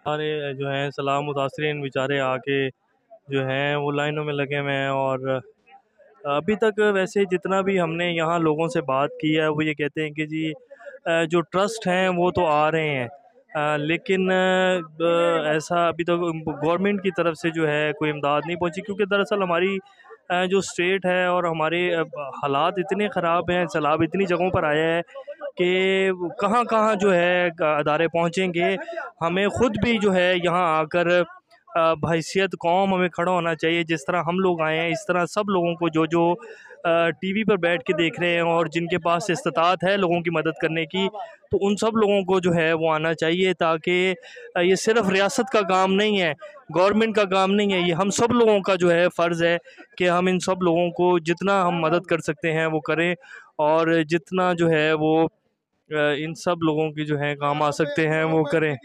हमारे जो हैं सलाम मुतासरीन बेचारे आके जो हैं वो लाइनों में लगे हुए हैं। और अभी तक वैसे जितना भी हमने यहाँ लोगों से बात की है वो ये कहते हैं कि जी जो ट्रस्ट हैं वो तो आ रहे हैं, लेकिन ऐसा अभी तक गवर्नमेंट की तरफ से जो है कोई इमदाद नहीं पहुँची, क्योंकि दरअसल हमारी जो स्टेट है और हमारे हालात इतने ख़राब हैं, सैलाब इतनी जगहों पर आया है कि कहाँ कहाँ जो है अदारे पहुँचेंगे। हमें ख़ुद भी जो है यहाँ आकर बहैसियत कौम हमें खड़ा होना चाहिए। जिस तरह हम लोग आए हैं इस तरह सब लोगों को जो जो टीवी पर बैठ के देख रहे हैं और जिनके पास इस्तात है लोगों की मदद करने की, तो उन सब लोगों को जो है वो आना चाहिए, ताकि ये सिर्फ़ रियासत का काम नहीं है, गवर्नमेंट का काम नहीं है, ये हम सब लोगों का जो है फ़र्ज़ है कि हम इन सब लोगों को जितना हम मदद कर सकते हैं वो करें, और जितना जो है वो इन सब लोगों की जो है काम आ सकते हैं वो करें।